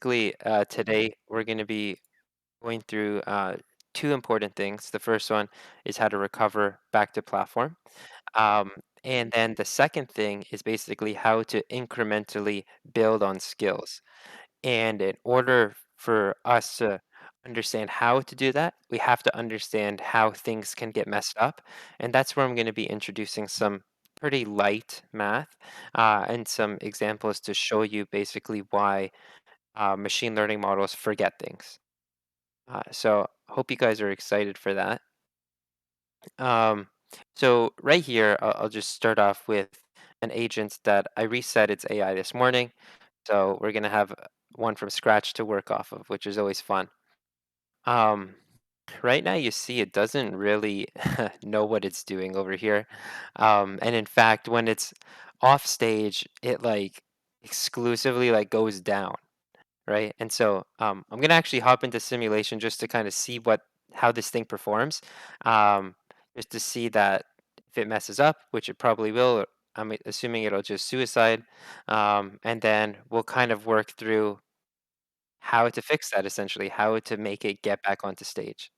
Today we're going to be going through two important things. The first one is how to recover back to platform. Um, and then the second thing is basically how to incrementally build on skills. And in order for us to understand how to do that, we have to understand how things can get messed up. And that's where I'm going to be introducing some pretty light math and some examples to show you basically why machine learning models forget things. So hope you guys are excited for that. Um, so right here, I'll just start off with an agent that I reset its AI this morning. So we're gonna have one from scratch to work off of, which is always fun. Um, right now, you see it doesn't really know what it's doing over here. And in fact, when it's off stage, it like exclusively like goes down. Right? And so I'm gonna actually hop into simulation just to kind of see what how this thing performs, um, just to see that if it messes up, which it probably will. I'm assuming it'll just suicide, and then we'll kind of work through how to fix that essentially, how to make it get back onto stage.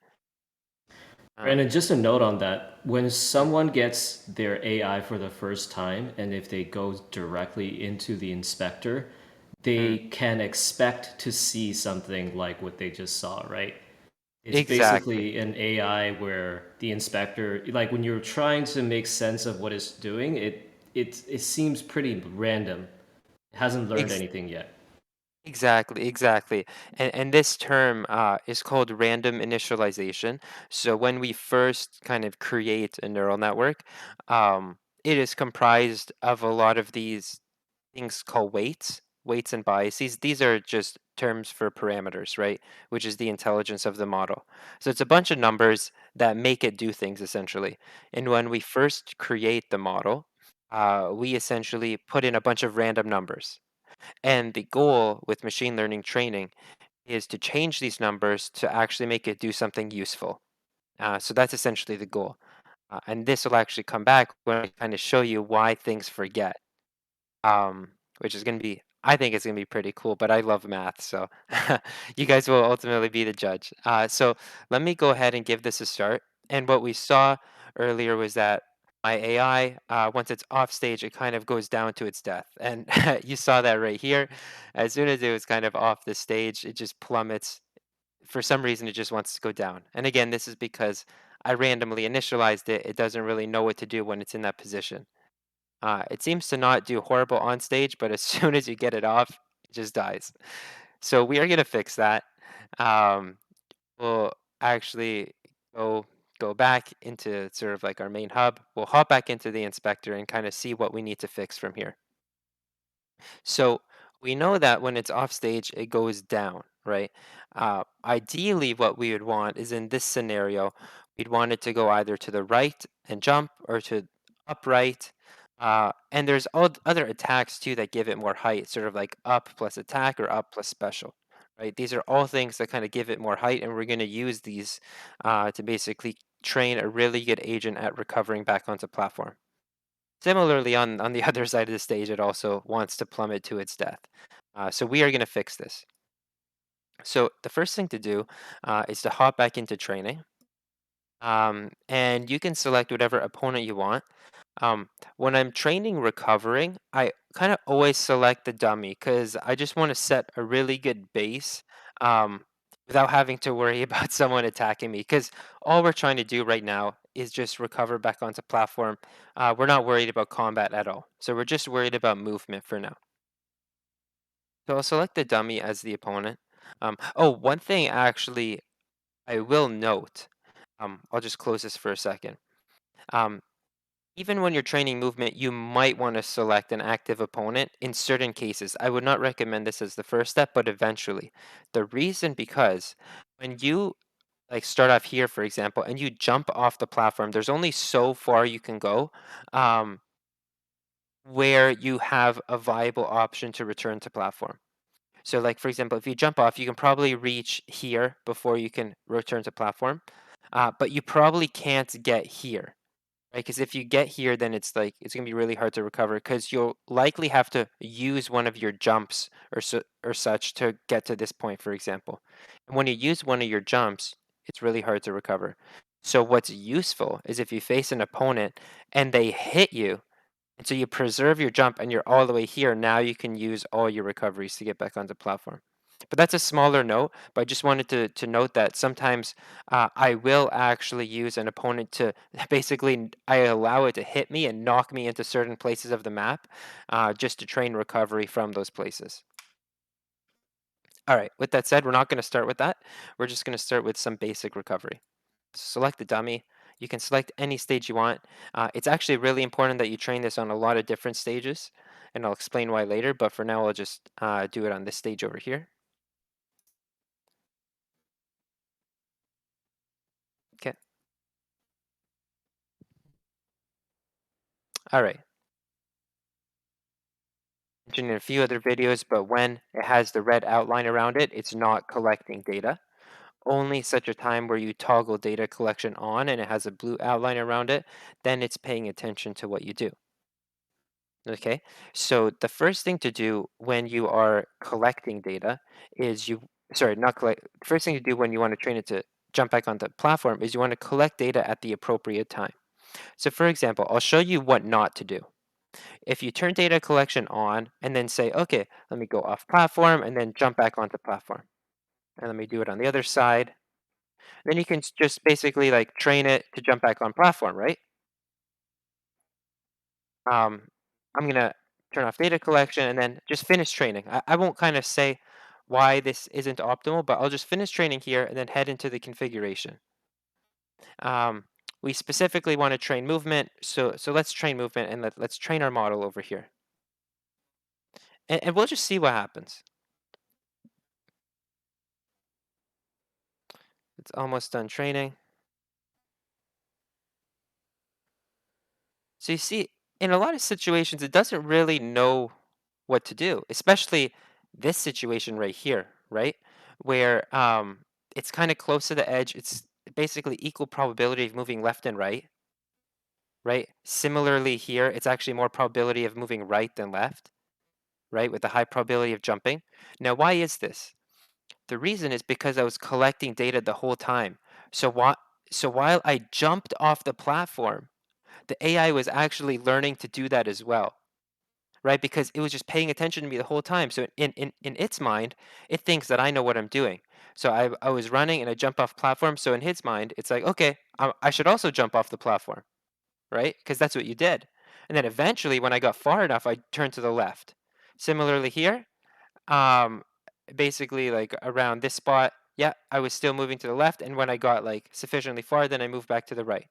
And Um, then just a note on that, when mm, someone gets their AI for the first time, and if they go directly into the inspector, mm, they can expect to see something like what they just saw, right? It's exactly. basically an AI where the inspector, like when you're trying to make sense of what it's doing, it seems pretty random. It hasn't learned anything yet. Exactly. And this term is called random initialization. So when we first kind of create a neural network, it is comprised of a lot of these things called weights and biases. These are just terms for parameters, right? Which is the intelligence of the model. So it's a bunch of numbers that make it do things essentially. And when we first create the model, we essentially put in a bunch of random numbers. And the goal with machine learning training is to change these numbers to actually make it do something useful. So that's essentially the goal. And this will actually come back when I kind of show you why things forget, which is going to be, I think it's going to be pretty cool, but I love math. So you guys will ultimately be the judge. So let me go ahead and give this a start. And what we saw earlier was that my AI, once it's off stage, it kind of goes down to its death. And you saw that right here. As soon as it was kind of off the stage, it just plummets. For some reason, it just wants to go down. And again, this is because I randomly initialized it. It doesn't really know what to do when it's in that position. It seems to not do horrible on stage, but as soon as you get it off, it just dies. So we are gonna fix that. Um, we'll actually go go back into sort of like our main hub. We'll hop back into the inspector and kind of see what we need to fix from here. So we know that when it's off stage, it goes down, right? Ideally, what we would want is in this scenario, we'd want it to go either to the right and jump or to upright. And there's all other attacks too that give it more height, sort of like up plus attack or up plus special, right? These are all things that kind of give it more height, and we're going to use these to basically train a really good agent at recovering back onto platform. Similarly, on the other side of the stage, it also wants to plummet to its death. So we are going to fix this. So the first thing to do is to hop back into training. And you can select whatever opponent you want. When I'm training recovering, I kind of always select the dummy because I just want to set a really good base um, without having to worry about someone attacking me. Because all we're trying to do right now is just recover back onto platform. We're not worried about combat at all. So we're just worried about movement for now. So I'll select the dummy as the opponent. One thing actually I will note. I'll just close this for a second. Um, Even when you're training movement, you might want to select an active opponent in certain cases. I would not recommend this as the first step, but eventually. The reason because when you like start off here, for example, and you jump off the platform, there's only so far you can go um, where you have a viable option to return to platform. So, like for example, if you jump off, you can probably reach here before you can return to platform, but you probably can't get here. right? Because if you get here, then it's like it's gonna be really hard to recover because you'll likely have to use one of your jumps or such to get to this point, for example. And when you use one of your jumps, it's really hard to recover. So what's useful is if you face an opponent and they hit you, and so you preserve your jump and you're all the way here. Now you can use all your recoveries to get back onto platform. But that's a smaller note. But I just wanted to note that sometimes I will actually use an opponent to basically I allow it to hit me and knock me into certain places of the map just to train recovery from those places. All right. With that said, we're not going to start with that. We're just going to start with some basic recovery. Select the dummy. You can select any stage you want. It's actually really important that you train this on a lot of different stages, and I'll explain why later, but for now, I'll just do it on this stage over here. Okay. All right. Mentioned in a few other videos, but when it has the red outline around it, it's not collecting data. Only such a time where you toggle data collection on and it has a blue outline around it, then it's paying attention to what you do. Okay, so the first thing to do when you are collecting data is sorry, not collect, first thing to do when you want to train it to jump back on the platform is you want to collect data at the appropriate time. So for example, I'll show you what not to do. If you turn data collection on and then say, okay, let me go off platform and then jump back onto platform. And let me do it on the other side. Then you can just basically like train it to jump back on platform, right? um, I'm gonna turn off data collection and then just finish training. I won't kind of say why this isn't optimal, but I'll just finish training here and then head into the configuration. Um, we specifically want to train movement, so let's train movement and let's train our model over here. And we'll just see what happens. It's almost done training. So you see, in a lot of situations, it doesn't really know what to do, especially this situation right here, right? Where it's kind of close to the edge. It's basically equal probability of moving left and right, right? Similarly here, it's actually more probability of moving right than left, right? With a high probability of jumping. Now, why is this? The reason is because I was collecting data the whole time. So while I jumped off the platform, the AI was actually learning to do that as well, right? Because it was just paying attention to me the whole time. So in its mind, it thinks that I know what I'm doing. So I was running and I jump off platform. So in his mind, it's like, okay, I should also jump off the platform, right? Because that's what you did. And then eventually, when I got far enough, I turned to the left. Similarly here, um, basically like around this spot, yeah, I was still moving to the left. And when I got like sufficiently far, then I moved back to the right.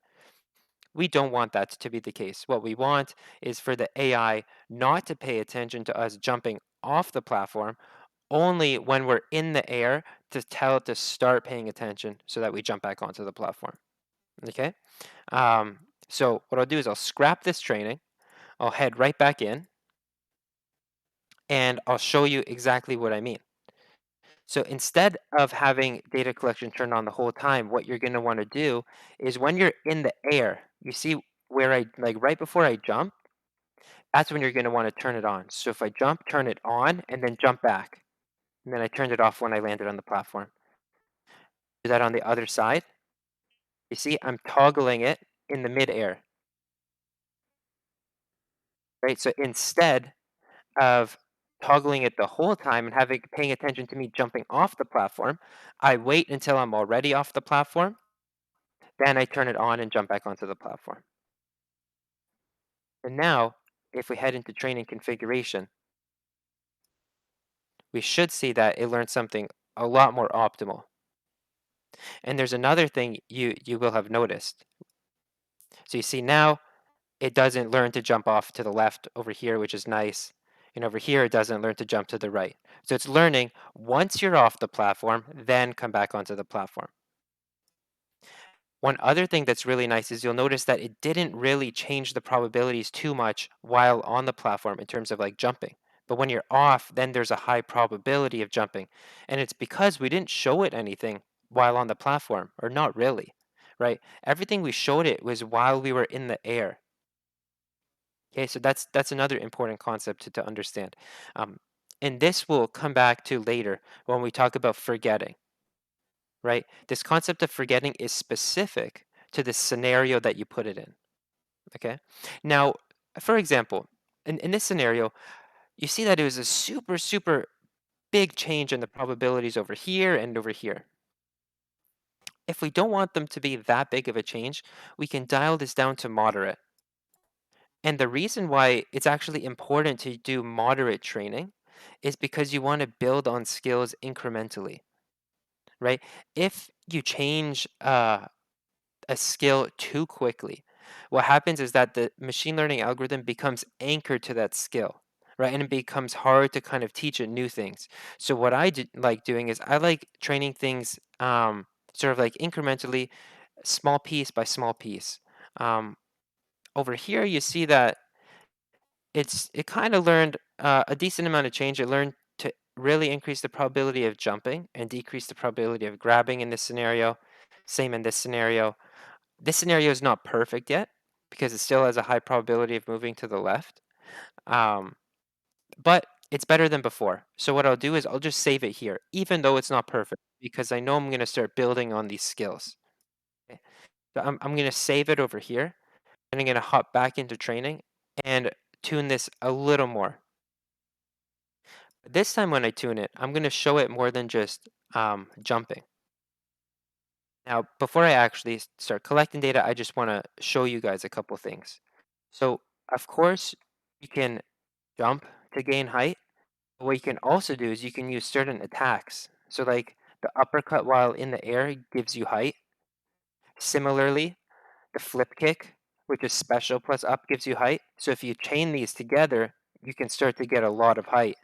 We don't want that to be the case. What we want is for the AI not to pay attention to us jumping off the platform, only when we're in the air to tell it to start paying attention so that we jump back onto the platform. Okay. Um, so what I'll do is I'll scrap this training. I'll head right back in and I'll show you exactly what I mean. So instead of having data collection turned on the whole time, what you're going to want to do is when you're in the air, you see where I like right before I jump, that's when you're going to want to turn it on. So if I jump, turn it on, and then jump back. And then I turned it off when I landed on the platform. Do that on the other side. You see, I'm toggling it in the midair, right? So instead of toggling it the whole time and having paying attention to me jumping off the platform, I wait until I'm already off the platform. Then I turn it on and jump back onto the platform. And now, if we head into training configuration, we should see that it learned something a lot more optimal. And there's another thing you will have noticed. So you see now it doesn't learn to jump off to the left over here, which is nice. And over here, it doesn't learn to jump to the right. So it's learning once you're off the platform, then come back onto the platform. One other thing that's really nice is you'll notice that it didn't really change the probabilities too much while on the platform in terms of like jumping. But when you're off, then there's a high probability of jumping. And it's because we didn't show it anything while on the platform, or not really, right? Everything we showed it was while we were in the air. Okay, so that's another important concept to understand. Um, and this will come back to later when we talk about forgetting, right? This concept of forgetting is specific to the scenario that you put it in. Okay. Now, for example, in this scenario, you see that it was a super, super big change in the probabilities over here and over here. If we don't want them to be that big of a change, we can dial this down to moderate. And the reason why it's actually important to do moderate training is because you want to build on skills incrementally, right? If you change a skill too quickly, what happens is that the machine learning algorithm becomes anchored to that skill, right? And it becomes hard to kind of teach it new things. So what like doing is I like training things sort of like incrementally, small piece by small piece. Um, Over here, you see that it kind of learned a decent amount of change. It learned to really increase the probability of jumping and decrease the probability of grabbing in this scenario. Same in this scenario. This scenario is not perfect yet because it still has a high probability of moving to the left. Um, but it's better than before. So what I'll do is I'll just save it here, even though it's not perfect, because I know I'm going to start building on these skills. Okay? So I'm going to save it over here, and I'm going to hop back into training and tune this a little more. This time when I tune it, I'm going to show it more than just jumping. Now, before I actually start collecting data, I just want to show you guys a couple things. So, of course, you can jump to gain height. What you can also do is you can use certain attacks. So, like the uppercut while in the air gives you height. Similarly, the flip kick, which is special plus up, gives you height. So, if you chain these together, you can start to get a lot of height.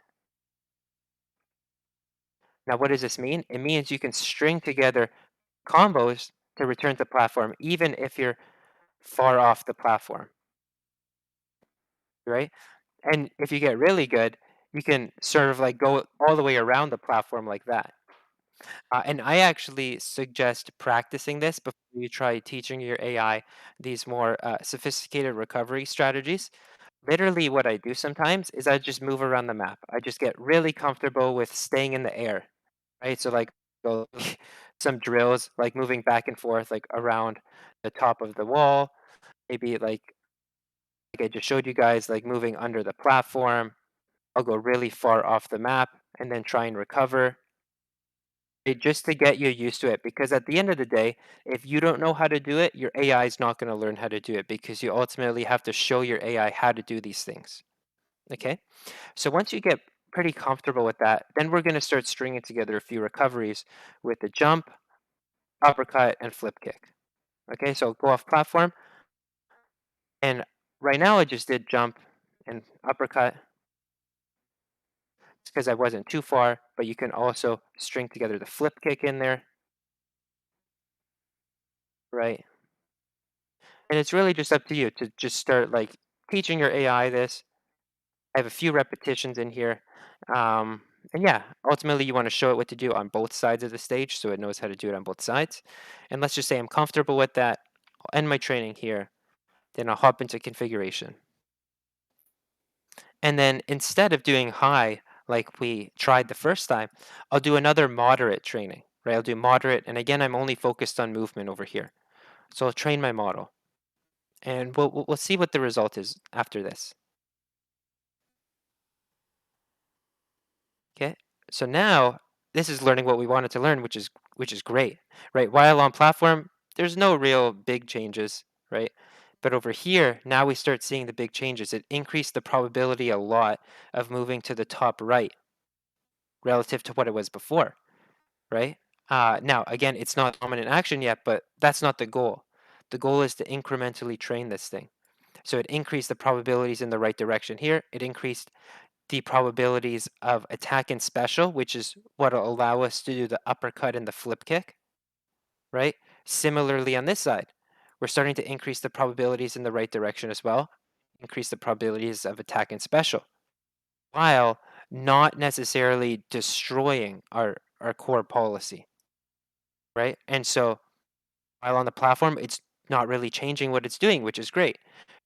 Now, what does this mean? It means you can string together combos to return to platform, even if you're far off the platform, right? And if you get really good, you can sort of like go all the way around the platform like that. And I actually suggest practicing this before you try teaching your AI these more sophisticated recovery strategies. Literally, what I do sometimes is I just move around the map. I just get really comfortable with staying in the air, right? So, like, go some drills, like moving back and forth, like around the top of the wall. Maybe like I just showed you guys, like moving under the platform. I'll go really far off the map and then try and recover just to get you used to it. Because at the end of the day, if you don't know how to do it, your AI is not going to learn how to do it because you ultimately have to show your AI how to do these things. Okay. So once you get pretty comfortable with that, then we're going to start stringing together a few recoveries with the jump, uppercut, and flip kick. Okay. So go off platform. And right now I just did jump and uppercut because I wasn't too far, but you can also string together the flip kick in there, right? And it's really just up to you to just start like teaching your AI this. I have a few repetitions in here. Um, and yeah, ultimately you want to show it what to do on both sides of the stage so it knows how to do it on both sides. And let's just say I'm comfortable with that. I'll end my training here. Then I'll hop into configuration. And then instead of doing high like we tried the first time, I'll do another moderate training, right? I'll do moderate. And again, I'm only focused on movement over here. So I'll train my model and we'll see what the result is after this. Okay. So now this is learning what we wanted to learn, which is great, right? While on platform, there's no real big changes, right? But over here, now we start seeing the big changes. It increased the probability a lot of moving to the top right relative to what it was before, right? Now, again, it's not dominant action yet, but that's not the goal. The goal is to incrementally train this thing. So it increased the probabilities in the right direction here. It increased the probabilities of attack and special, which is what will allow us to do the uppercut and the flip kick, right? Similarly on this side, we're starting to increase the probabilities in the right direction as well, increase the probabilities of attack and special, while not necessarily destroying our core policy, right? And so While on the platform, it's not really changing what it's doing, which is great.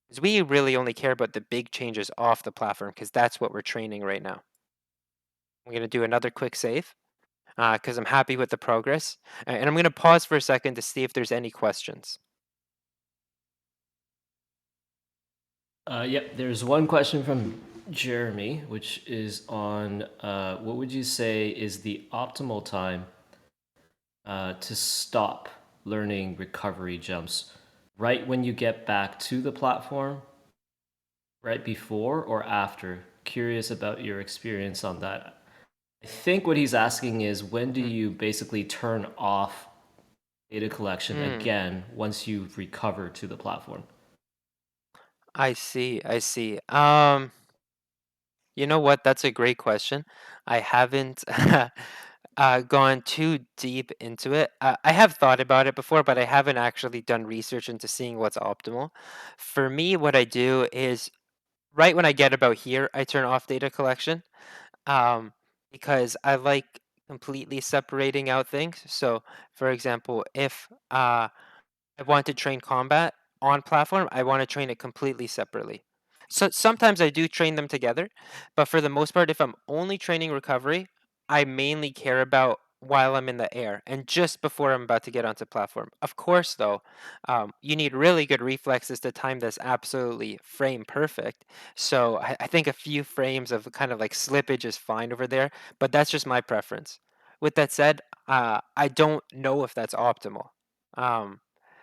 'Cause we really only care about the big changes off the platform because that's what we're training right now. I'm gonna do another quick save because I'm happy with the progress, and I'm gonna pause for a second to see if there's any questions. Yep, there's one question from Jeremy, which is on what would you say is the optimal time to stop learning recovery jumps? Right when you get back to the platform, right before or after? Curious about your experience on that. I think what he's asking is when do Mm, you basically turn off data collection mm, again once you've recovered to the platform? I see. I see. You know what? That's a great question. I haven't gone too deep into it. I have thought about it before, but I haven't actually done research into seeing what's optimal. For me, what I do is right when I get about here, I turn off data collection um, because I like completely separating out things. So, for example, if I want to train combat on platform, I want to train it completely separately. So sometimes I do train them together, but for the most part, if I'm only training recovery, I mainly care about while I'm in the air and just before I'm about to get onto platform. Of course, though, you need really good reflexes to time this absolutely frame perfect. So I think a few frames of kind of like slippage is fine over there, but that's just my preference. With that said, I don't know if that's optimal. Um,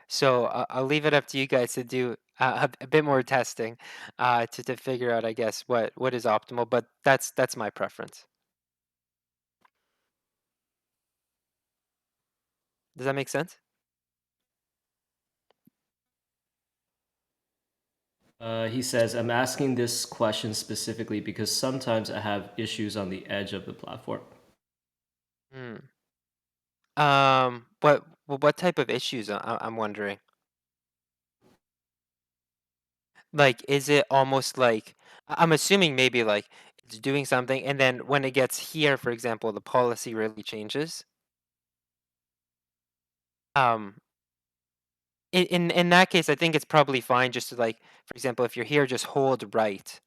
so I'll leave it up to you guys to do a bit more testing to figure out, I guess, what is optimal. But that's my preference. Does that make sense? He says, I'm asking this question specifically because sometimes I have issues on the edge of the platform. Hmm. What type of issues? I'm wondering. Like, is it almost like I'm assuming maybe like it's doing something, and then when it gets here, for example, the policy really changes. Um, in that case, I think it's probably fine just to like, for example, if you're here, just hold right,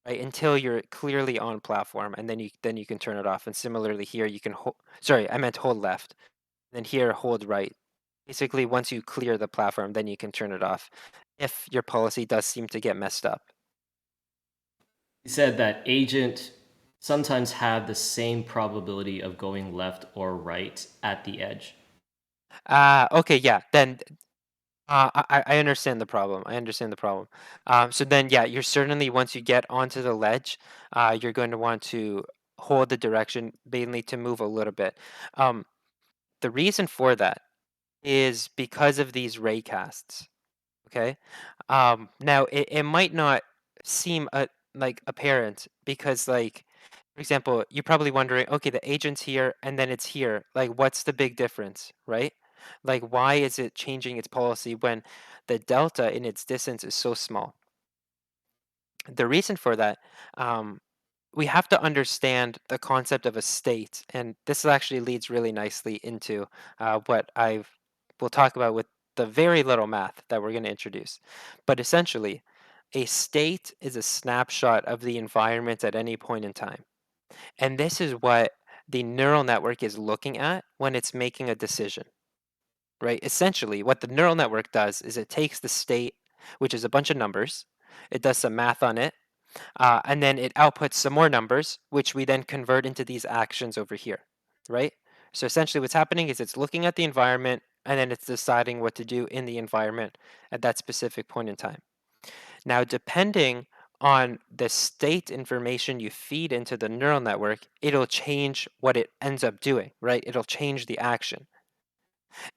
until you're clearly on platform, and then you can turn it off, and similarly here, you can hold sorry, I meant hold left, then here, hold right. Basically, once you clear the platform, then you can turn it off if your policy does seem to get messed up. He said that agent sometimes have the same probability of going left or right at the edge. Okay, yeah, then, I understand the problem, I understand the problem. So then, yeah, you're certainly once you get onto the ledge, you're going to want to hold the direction, mainly to move a little bit. Um, the reason for that is because of these ray casts. Okay. Now it might not seem like apparent because like for example, you're probably wondering, okay, the agent's here and then it's here. Like what's the big difference, right? Like why is it changing its policy when the delta in its distance is so small? The reason for that, um, we have to understand the concept of a state, and this actually leads really nicely into what I will talk about with the very little math that we're going to introduce. But essentially, a state is a snapshot of the environment at any point in time. And this is what the neural network is looking at when it's making a decision, right? Essentially, what the neural network does is it takes the state, which is a bunch of numbers, it does some math on it, and then it outputs some more numbers, which we then convert into these actions over here, right? So essentially what's happening is it's looking at the environment and then it's deciding what to do in the environment at that specific point in time. Now, depending on the state information you feed into the neural network, it'll change what it ends up doing, right? It'll change the action.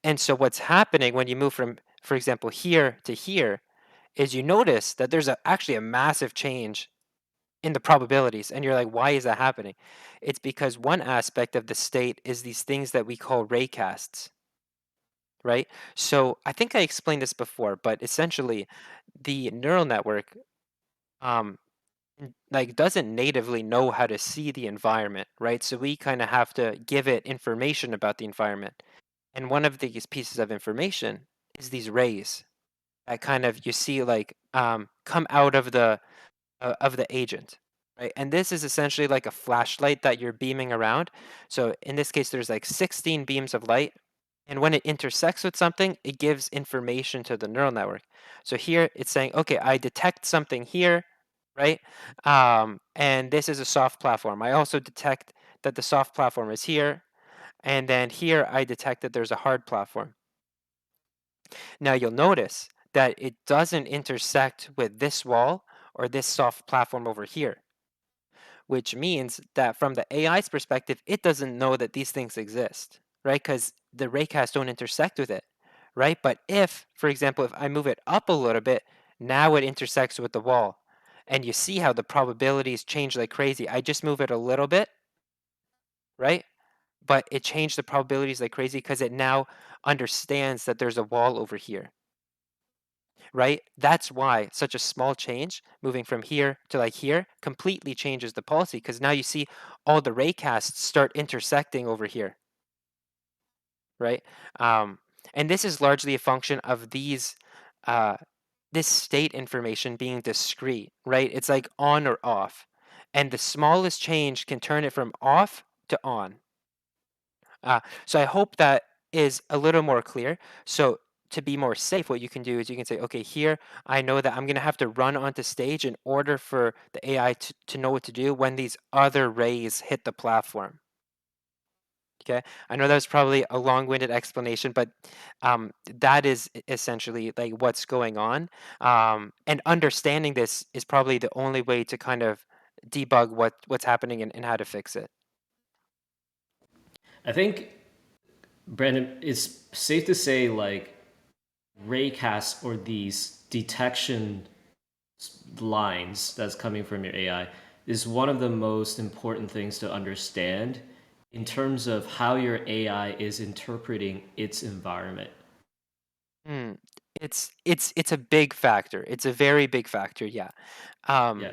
And so what's happening when you move from, for example, here to here, is you notice that there's actually a massive change in the probabilities, and you're like, why is that happening? It's because one aspect of the state is these things that we call raycasts, right? So I think I explained this before, but essentially the neural network um like doesn't natively know how to see the environment, right? So we kind of have to give it information about the environment. And one of these pieces of information is these rays that kind of you see like come out of the agent, right? And this is essentially like a flashlight that you're beaming around. So in this case, there's like 16 beams of light. And when it intersects with something, it gives information to the neural network. So here it's saying, okay, I detect something here, right? And this is a soft platform. I also detect that the soft platform is here. And then here I detect that there's a hard platform. Now you'll notice that it doesn't intersect with this wall or this soft platform over here, which means that from the AI's perspective, it doesn't know that these things exist, right? Because the raycasts don't intersect with it, right? But if, for example, if I move it up a little bit, now it intersects with the wall. And you see how the probabilities change like crazy. I just move it a little bit, right? But it changed the probabilities like crazy because it now understands that there's a wall over here, right? That's why such a small change, moving from here to like here, completely changes the policy because now you see all the raycasts start intersecting over here, right? Um, and this is largely a function of uh, this state information being discrete, right? It's like on or off, and the smallest change can turn it from off to on. So I hope that is a little more clear. So to be more safe, what you can do is you can say, okay, here I know that I'm going to have to run onto stage in order for the AI to know what to do when these other rays hit the platform. Okay, I know that was probably a long-winded explanation, but that is essentially like what's going on. And understanding this is probably the only way to kind of debug what's happening and how to fix it. I think, Brandon, it's safe to say like raycasts or these detection lines that's coming from your AI is one of the most important things to understand in terms of how your AI is interpreting its environment. Mm, it's a big factor. It's a very big factor. Yeah. Um, Yeah.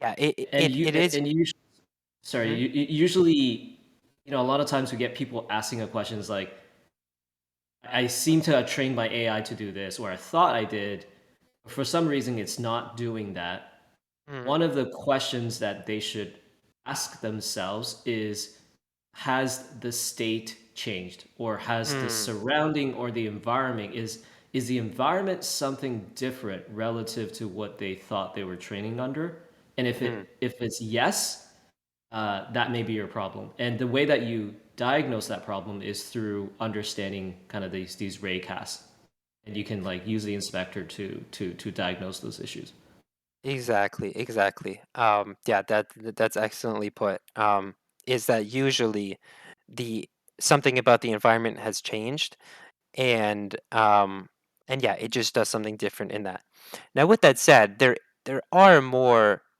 yeah. And you It is. and you sorry, Mhm, usually, a lot of times we get people asking a questions like, I seem to have trained my AI to do this, or I thought I did, but for some reason it's not doing that. mhm, One of the questions that they should ask themselves is, has the state changed, or has the mm, surrounding or the environment, is the environment something different relative to what they thought they were training under? And mm. if it's yes, that may be your problem. And the way that you diagnose that problem is through understanding kind of these raycasts, and you can like use the inspector to diagnose those issues. Exactly. Exactly. Yeah. That's excellently put. Is that usually the something about the environment has changed, and yeah, it just does something different in that. Now, with that said, there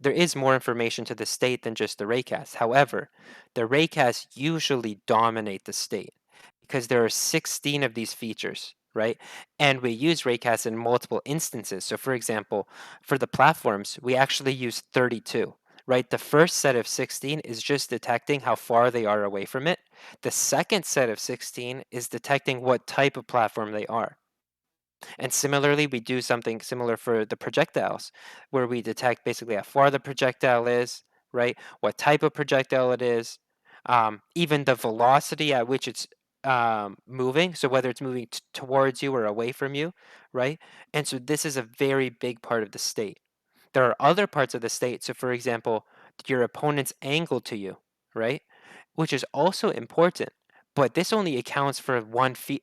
is more information to the state than just the raycasts. However, the raycasts usually dominate the state because there are 16 of these features, right? And we use raycasts in multiple instances. So, for example, for the platforms, we actually use 32. Right, the first set of 16 is just detecting how far they are away from it. The second set of 16 is detecting what type of platform they are. And similarly, we do something similar for the projectiles, where we detect basically how far the projectile is, right? What type of projectile it is, even the velocity at which it's moving. So whether it's moving towards you or away from you, right? And so this is a very big part of the state. There are other parts of the state. So, for example, your opponent's angle to you, right? Which is also important, but this only accounts for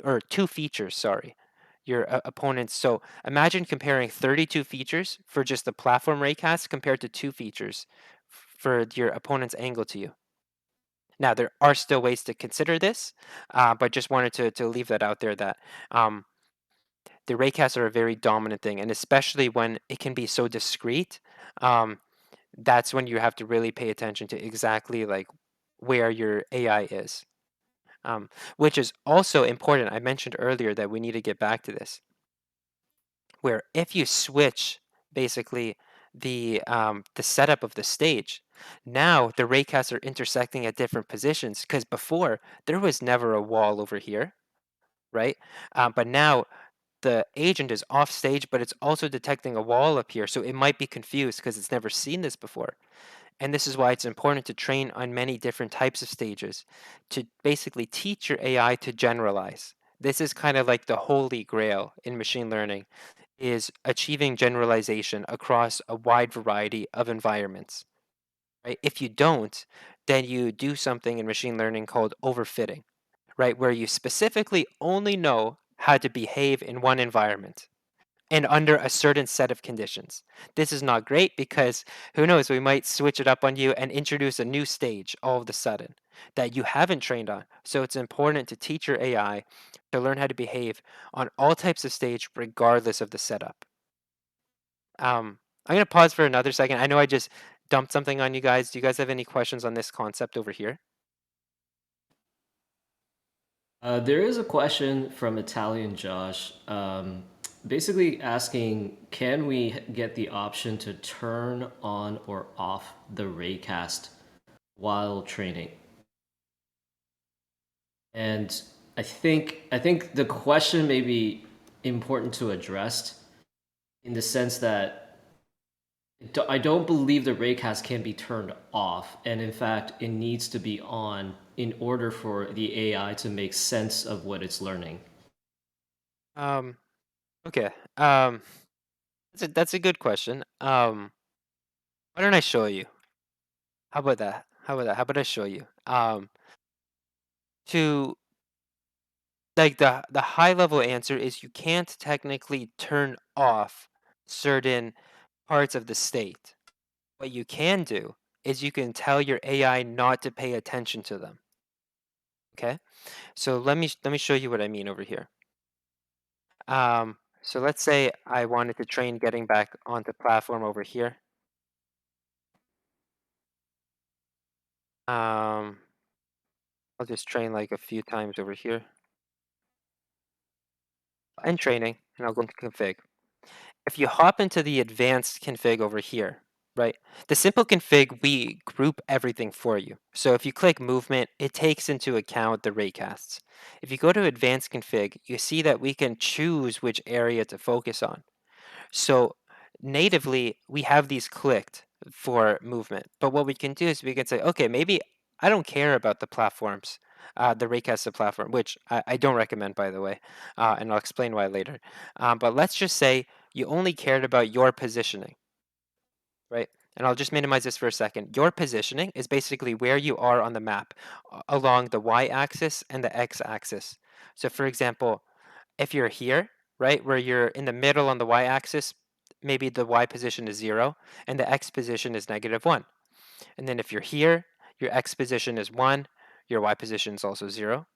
or two features. Sorry, your opponent's. So imagine comparing 32 features for just the platform raycast compared to two features for your opponent's angle to you. Now, there are still ways to consider this, but just wanted to leave that out there that um, the raycasts are a very dominant thing, and especially when it can be so discrete. Um, that's when you have to really pay attention to exactly like where your AI is, which is also important. I mentioned earlier that we need to get back to this, where if you switch basically the setup of the stage. Now the raycasts are intersecting at different positions because before there was never a wall over here, right? But now the agent is off stage, but it's also detecting a wall up here, so it might be confused because it's never seen this before. And this is why it's important to train on many different types of stages to basically teach your AI to generalize. This is kind of like the holy grail in machine learning is achieving generalization across a wide variety of environments, right? If you don't, then you do something in machine learning called overfitting, right? Where you specifically only know how to behave in one environment and under a certain set of conditions. This is not great because who knows, we might switch it up on you and introduce a new stage all of a sudden that you haven't trained on. So it's important to teach your AI to learn how to behave on all types of stage regardless of the setup. I'm going to pause for another second. I know I just dumped something on you guys. Do you guys have any questions on this concept over here? There is a question from Italian Josh, basically asking, can we get the option to turn on or off the raycast while training? And I think the question may be important to address in the sense that I don't believe the raycast can be turned off, and in fact, it needs to be on in order for the AI to make sense of what it's learning. Um, okay. That's a good question. Why don't I show you? How about that? How about that? How about I show you? To like the high level answer is you can't technically turn off certain parts of the state. What you can do is you can tell your AI not to pay attention to them. Okay? So let me show you what I mean over here. So let's say I wanted to train getting back onto platform over here. Um, I'll just train like a few times over here and training, and I'll go into config. If you hop into the advanced config over here, right? The simple config, we group everything for you. So if you click movement, it takes into account the raycasts. If you go to advanced config, you see that we can choose which area to focus on. So natively, we have these clicked for movement. But what we can do is we can say, okay, maybe I don't care about the platforms, the raycast of platform, which I don't recommend, by the way, and I'll explain why later. But let's just say you only cared about your positioning, right? And I'll just minimize this for a second. Your positioning is basically where you are on the map along the y-axis and the x-axis. So for example, if you're here, right, where you're in the middle on the y-axis, maybe the y position is 0 and the x position is -1. And then if you're here, your x position is 1, your y position is also 0.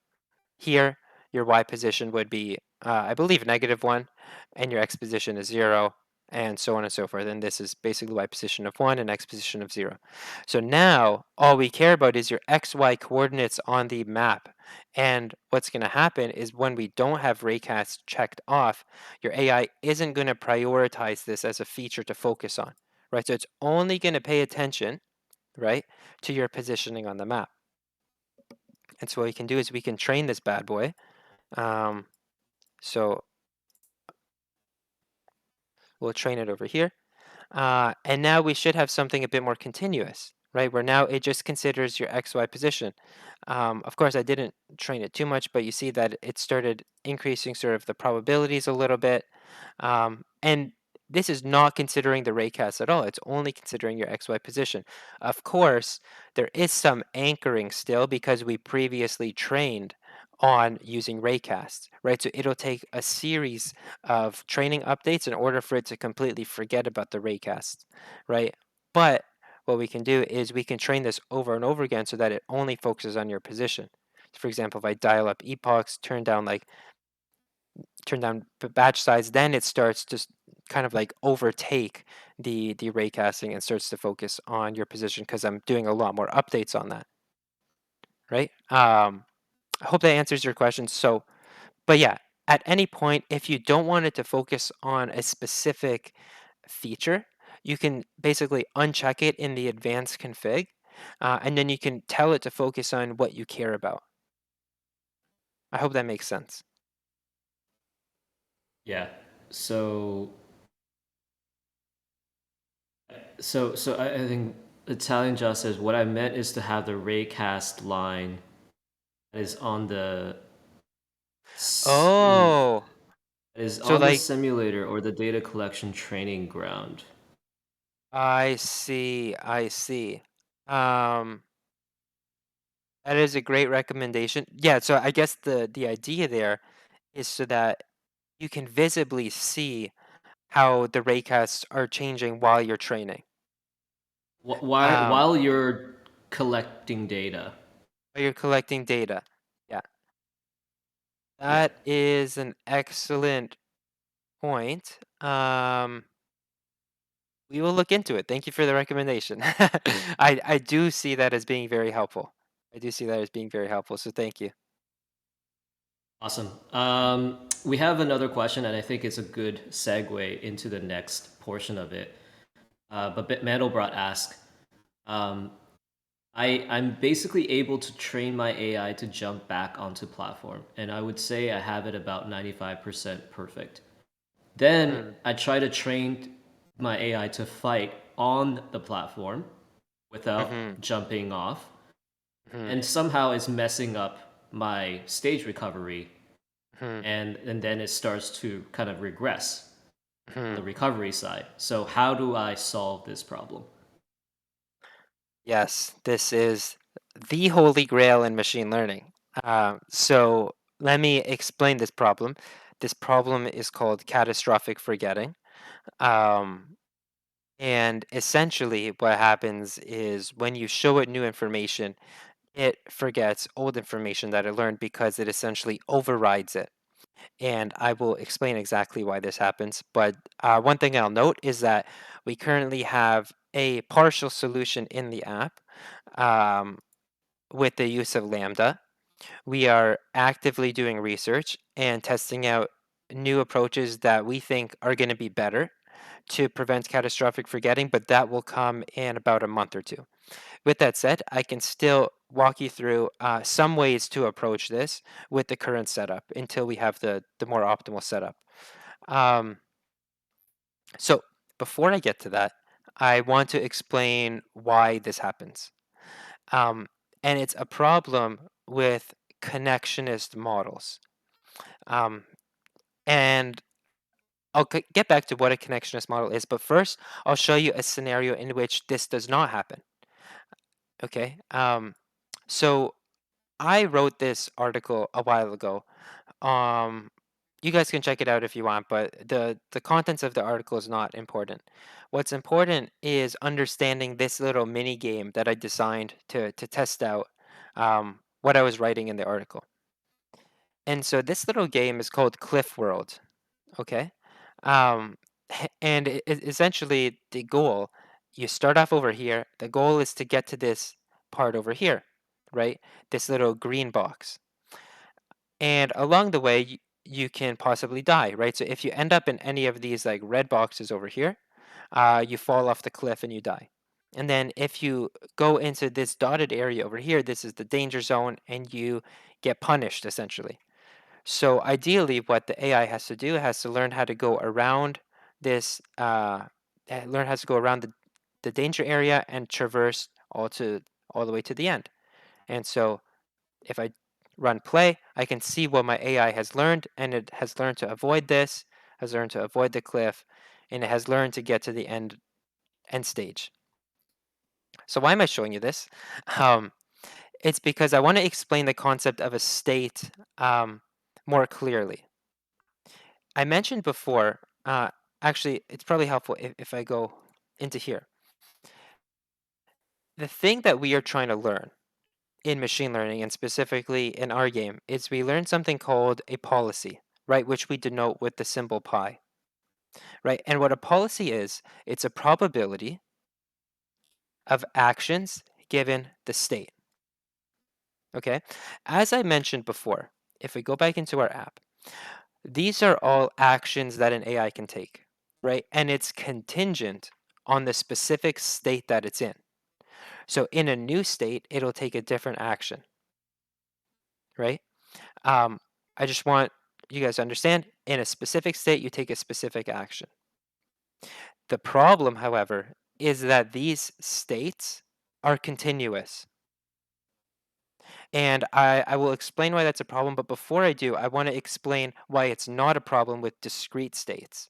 Here, your y position would be, I believe, -1, and your x position is 0, and so on and so forth. And this is basically y position of 1 and x position of 0. So now all we care about is your xy coordinates on the map. And what's going to happen is when we don't have raycast checked off, your AI isn't going to prioritize this as a feature to focus on, right? So it's only going to pay attention, right, to your positioning on the map. And so what we can do is we can train this bad boy. Um, so we'll train it over here. And now we should have something a bit more continuous, right? Where now it just considers your XY position. Of course, I didn't train it too much, but you see that it started increasing sort of the probabilities a little bit. And this is not considering the raycast at all. It's only considering your XY position. Of course, there is some anchoring still because we previously trained on using raycasts, right? So it'll take a series of training updates in order for it to completely forget about the raycasts, right? But what we can do is we can train this over and over again so that it only focuses on your position. For example, if I dial up epochs, turn down batch size, then it starts to kind of like overtake the raycasting and starts to focus on your position because I'm doing a lot more updates on that, right? I hope that answers your question. So, but yeah, at any point, if you don't want it to focus on a specific feature, you can basically uncheck it in the advanced config, and then you can tell it to focus on what you care about. I hope that makes sense. Yeah. So I think Italian Just says what I meant is to have the raycast line that is on the Oh, so like simulator or the data collection training ground. I see, I see. Um, that is a great recommendation. Yeah, so I guess the idea there is so that you can visibly see how the raycasts are changing while you're training. Um, While you're collecting data. while you're collecting data. Yeah, Yeah. that is an excellent point. We will look into it. Thank you for the recommendation. I do see that as being very helpful. I do see that as being very helpful. So thank you. Awesome. We have another question, and I think it's a good segue into the next portion of it. But Mandelbrot asks, um, I'm basically able to train my AI to jump back onto platform, and I would say I have it about 95% perfect. Then Mm, I try to train my AI to fight on the platform mm-hmm, without jumping off, mm-hmm, and somehow it's messing up my stage recovery, mm-hmm, and then it starts to kind of regress on mm-hmm. the recovery side. So how do I solve this problem? Yes, this is the holy grail in machine learning. So let me explain this problem. This problem is called catastrophic forgetting. Um, and essentially, what happens is when you show it new information, it forgets old information that it learned because it essentially overrides it. And I will explain exactly why this happens. But one thing I'll note is that we currently have a partial solution in the app um, with the use of Lambda. We are actively doing research and testing out new approaches that we think are going to be better to prevent catastrophic forgetting, but that will come in about a month or two. With that said, I can still walk you through some ways to approach this with the current setup until we have the more optimal setup. Um, so before I get to that, I want to explain why this happens. Um, and it's a problem with connectionist models. Um, and I'll get back to what a connectionist model is, but first I'll show you a scenario in which this does not happen. Okay. So I wrote this article a while ago. Um, you guys can check it out if you want, but the contents of the article is not important. What's important is understanding this little mini game that I designed to test out what I was writing in the article. And so this little game is called Cliff World. Okay, um, and essentially the goal, you start off over here. The goal is to get to this part over here, right? This little green box. And along the way, you can possibly die, right? So if you end up in any of these like red boxes over here, you fall off the cliff and you die. And then if you go into this dotted area over here, this is the danger zone and you get punished essentially. So ideally, what the AI has to do has to learn how to go around this, learn how to go around the danger area and traverse all the way to the end. And so if I run play, I can see what my AI has learned, and it has learned to avoid this, has learned to avoid the cliff, and it has learned to get to the end stage. So why am I showing you this? Um, it's because I want to explain the concept of a state more clearly. I mentioned before, actually, it's probably helpful if I go into here. The thing that we are trying to learn in machine learning and specifically in our game is we learn something called a policy, right? Which we denote with the symbol pi, right? And what a policy is, it's a probability of actions given the state, okay? As I mentioned before, if we go back into our app, these are all actions that an AI can take, right? And it's contingent on the specific state that it's in. So in a new state, it'll take a different action, right? Um, I just want you guys to understand in a specific state, you take a specific action. The problem, however, is that these states are continuous. And I will explain why that's a problem. But before I do, I want to explain why it's not a problem with discrete states.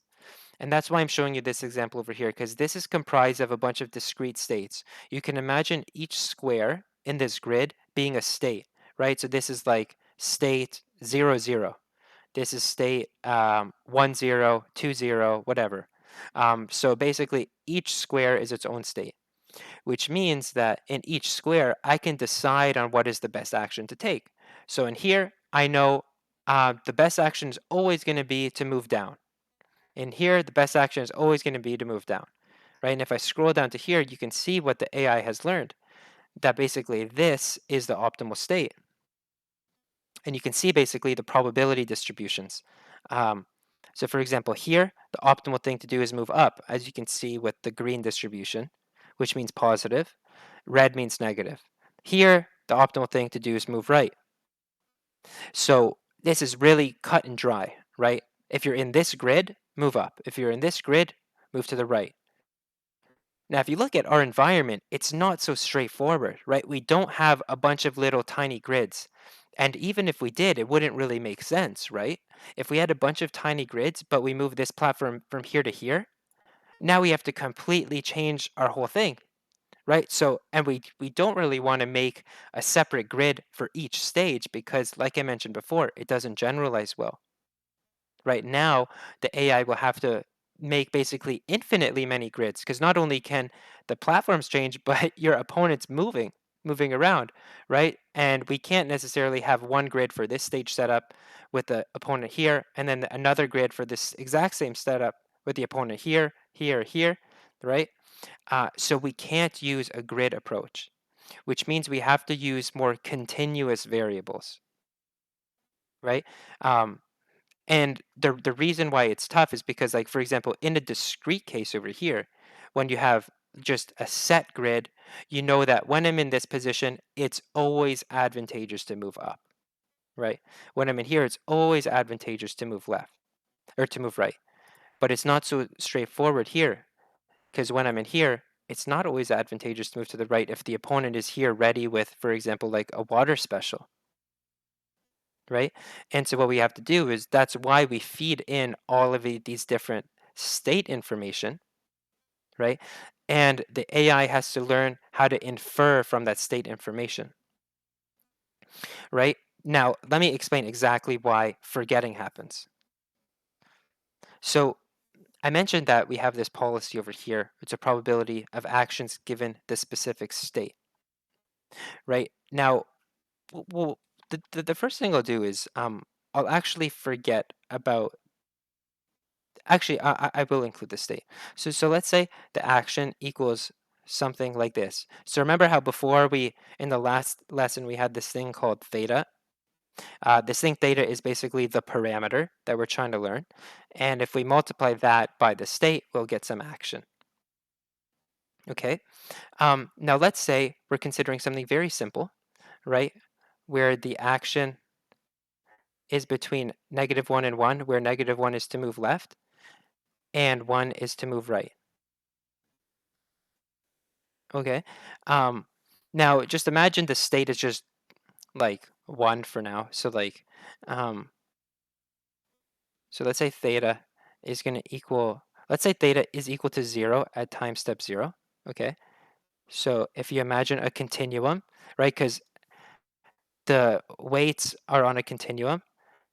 And that's why I'm showing you this example over here, because this is comprised of a bunch of discrete states. You can imagine each square in this grid being a state, right? So this is like state 0, 0. This is state 1, 0, 2, 0, whatever. So basically, each square is its own state, which means that in each square, I can decide on what is the best action to take. So in here, I know the best action is always going to be to move down. In here, the best action is always going to be to move down, right? And if I scroll down to here, you can see what the AI has learned, that basically this is the optimal state. And you can see basically the probability distributions. Um, so for example, here, the optimal thing to do is move up, as you can see with the green distribution, which means positive. Red means negative. Here, the optimal thing to do is move right. So this is really cut and dry, right? If you're in this grid, move up. If you're in this grid, move to the right. Now, if you look at our environment, it's not so straightforward, right? We don't have a bunch of little tiny grids. And even if we did, it wouldn't really make sense, right? If we had a bunch of tiny grids, but we move this platform from here to here, now we have to completely change our whole thing, right? So, and we don't really want to make a separate grid for each stage because, like I mentioned before, it doesn't generalize well. Right now, the AI will have to make basically infinitely many grids because not only can the platforms change, but your opponent's moving around, right? And we can't necessarily have one grid for this stage setup with the opponent here, and then another grid for this exact same setup with the opponent here, here, here, right? So we can't use a grid approach, which means we have to use more continuous variables, right? Um, and the reason why it's tough is because, like, for example, in a discrete case over here, when you have just a set grid, you know that when I'm in this position, it's always advantageous to move up, right? When I'm in here, it's always advantageous to move left or to move right. But it's not so straightforward here because when I'm in here, it's not always advantageous to move to the right if the opponent is here ready with, for example, like a water special, right? And so what we have to do is that's why we feed in all of these different state information, right? And the AI has to learn how to infer from that state information, right? Now, let me explain exactly why forgetting happens. So I mentioned that we have this policy over here. It's a probability of actions given the specific state, right? Now, well, the first thing I'll do is I'll actually forget about. Actually, I will include the state. So let's say the action equals something like this. So remember how before in the last lesson, we had this thing called theta. This thing theta is basically the parameter that we're trying to learn. And if we multiply that by the state, we'll get some action. Okay. Now let's say we're considering something very simple, right? Where the action is between -1 and 1, where -1 is to move left and 1 is to move right. Okay. Um, Now just imagine the state is just like 1 for now. Um, so let's say theta is going to equal, let's say theta is equal to 0 at time step 0. Okay. So if you imagine a continuum, right? Because the weights are on a continuum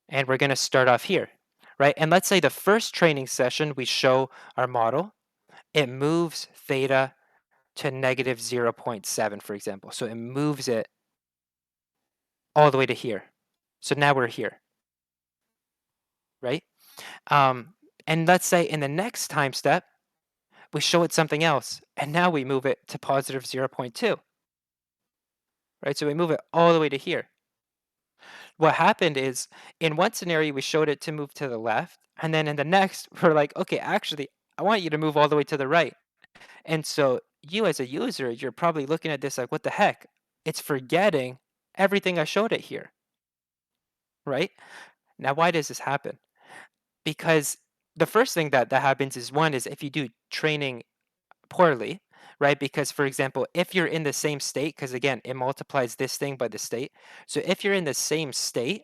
and we're going to start off here, right? And let's say the first training session, we show our model, it moves theta to -0 0.7, for example. So it moves it all the way to here. So now we're here, right? Um, and let's say in the next time step, we show it something else, and now we move it to positive zero point 0.2, right? So we move it all the way to here. What happened is in one scenario, we showed it to move to the left, and then in the next, we're like, okay, actually, I want you to move all the way to the right. And so you as a user, you're probably looking at this like, what the heck? It's forgetting everything I showed it here, right? Now, why does this happen? Because the first thing that happens is one is if you do training poorly, right? Because for example, if you're in the same state, because again, it multiplies this thing by the state. So if you're in the same state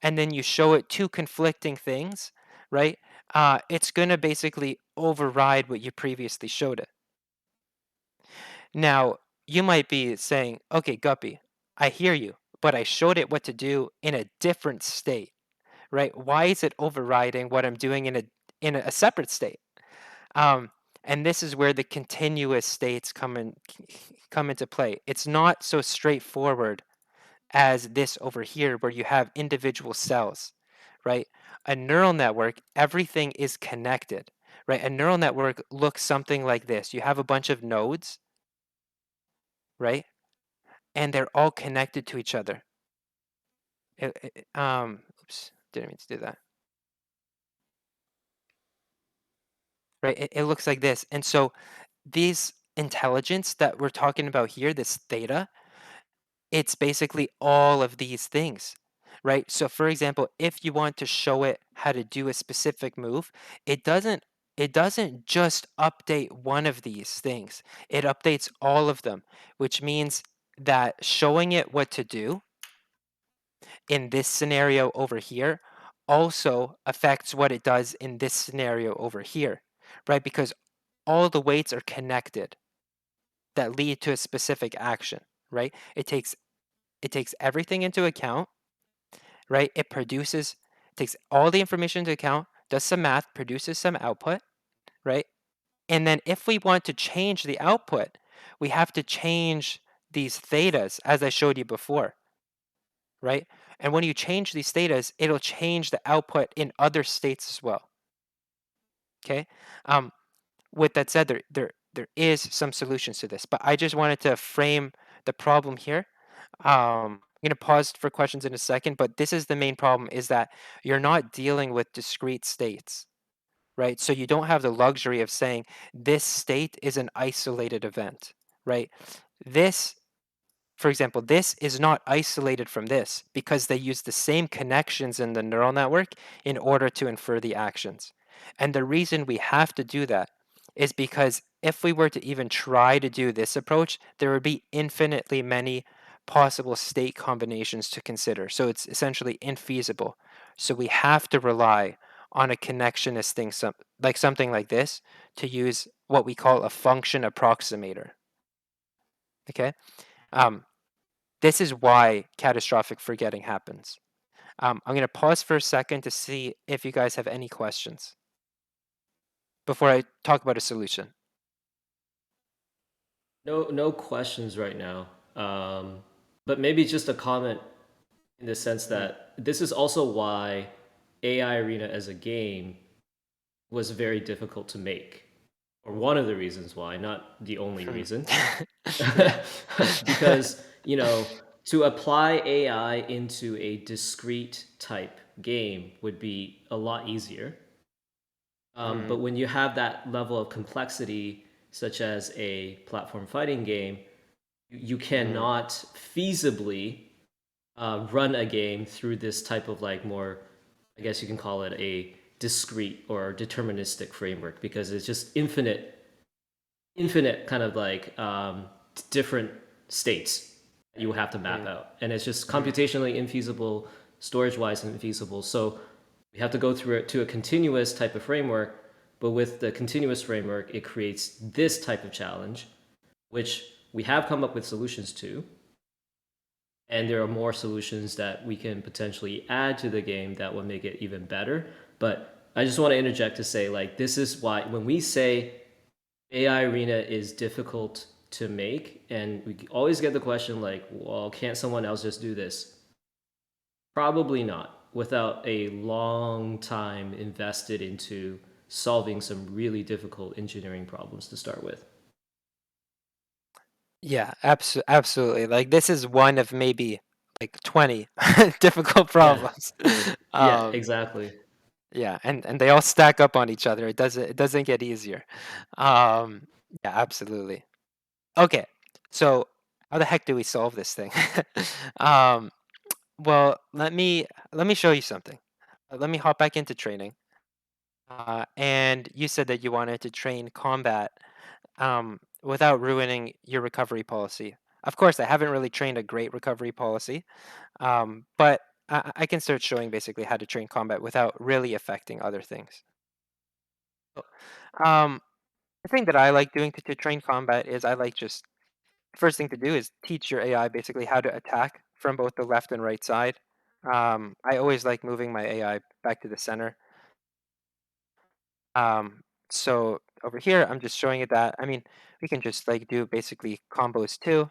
and then you show it two conflicting things, right? It's gonna basically override what you previously showed it. Now, you might be saying, okay, Guppy, I hear you, but I showed it what to do in a different state, right? Why is it overriding what I'm doing in a separate state? Um, and this is where the continuous states come into play. It's not so straightforward as this over here, where you have individual cells, right? A neural network, everything is connected, right? A neural network looks something like this. You have a bunch of nodes, right? And they're all connected to each other. Oops, didn't mean to do that. Right? It looks like this. And so these intelligence that we're talking about here, this theta, it's basically all of these things, right? So for example, if you want to show it how to do a specific move, it doesn't it doesn't just update one of these things. It updates all of them, which means that showing it what to do in this scenario over here also affects what it does in this scenario over here, right? Because all the weights are connected that lead to a specific action, right? It takes everything into account, right? Takes all the information into account, does some math, produces some output, right? And then if we want to change the output, we have to change these thetas as I showed you before, right? And when you change these thetas, it'll change the output in other states as well. Okay. Um, with that said, there is some solutions to this, but I just wanted to frame the problem here. I'm gonna pause for questions in a second, but this is the main problem: is that you're not dealing with discrete states, right? So you don't have the luxury of saying this state is an isolated event, right? This For example, this is not isolated from this because they use the same connections in the neural network in order to infer the actions. And the reason we have to do that is because if we were to even try to do this approach, there would be infinitely many possible state combinations to consider. So it's essentially infeasible. So we have to rely on a connectionist thing, like something like this, to use what we call a function approximator. Okay. Um, this is why catastrophic forgetting happens. I'm going to pause for a second to see if you guys have any questions before I talk about a solution. No questions right now. But maybe just a comment in the sense Mm, that this is also why AI Arena as a game was very difficult to make, or one of the reasons why, not the only hmm. reason. Yeah. Because, to apply AI into a discrete type game would be a lot easier. But Mm, when you have that level of complexity, such as a platform fighting game, you mm, cannot feasibly run a game through this type of like more, I guess you can call it a discrete or deterministic framework, because it's just infinite kind of like different states that you have to map mm, out, and it's just mm. computationally infeasible, storage wise infeasible. So we have to go through it to a continuous type of framework. But with the continuous framework, it creates this type of challenge, which we have come up with solutions to, and there are more solutions that we can potentially add to the game that will make it even better. But I just want to interject to say, like, this is why when we say AI Arena is difficult to make, and we always get the question like, well, can't someone else just do this? Probably not, without a long time invested into solving some really difficult engineering problems to start with. Yeah, absolutely. Like this is one of maybe like 20 difficult Yeah, problems. yeah, Um, exactly. yeah, and they all stack up on each other. It doesn't get easier. Um, Yeah, absolutely. Okay, so how the heck do we solve this thing? um, well, let me show you something. Let me hop back into training. And you said that you wanted to train combat without ruining your recovery policy. Of course, I haven't really trained a great recovery policy, but I can start showing basically how to train combat without really affecting other things. So, Um, the thing that I like doing to train combat is I like just first thing to do is teach your AI basically how to attack from both the left and right side. I always like moving my AI back to the center. Um, so over here, I'm just showing it that. I mean, we can just like do basically combos too.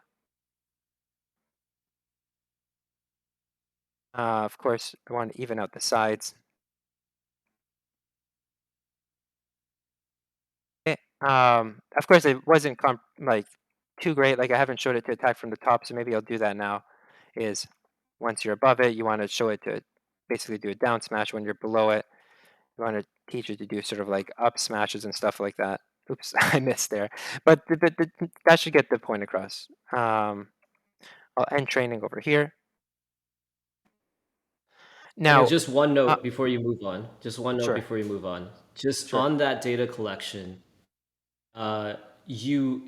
Of course, I want to even out the sides. Of course, it wasn't like too great. Like I haven't showed it to attack from the top, so maybe I'll do that now. Is once you're above it, you want to show it to basically do a down smash. When you're below it, you want to teach it to do sort of like up smashes and stuff like that. Oops, I missed there. But that should get the point across. I'll end training over here. Okay, Now, just one uh, note before you move on. Just one note sure, before you move on. Just sure. on that data collection, uh, you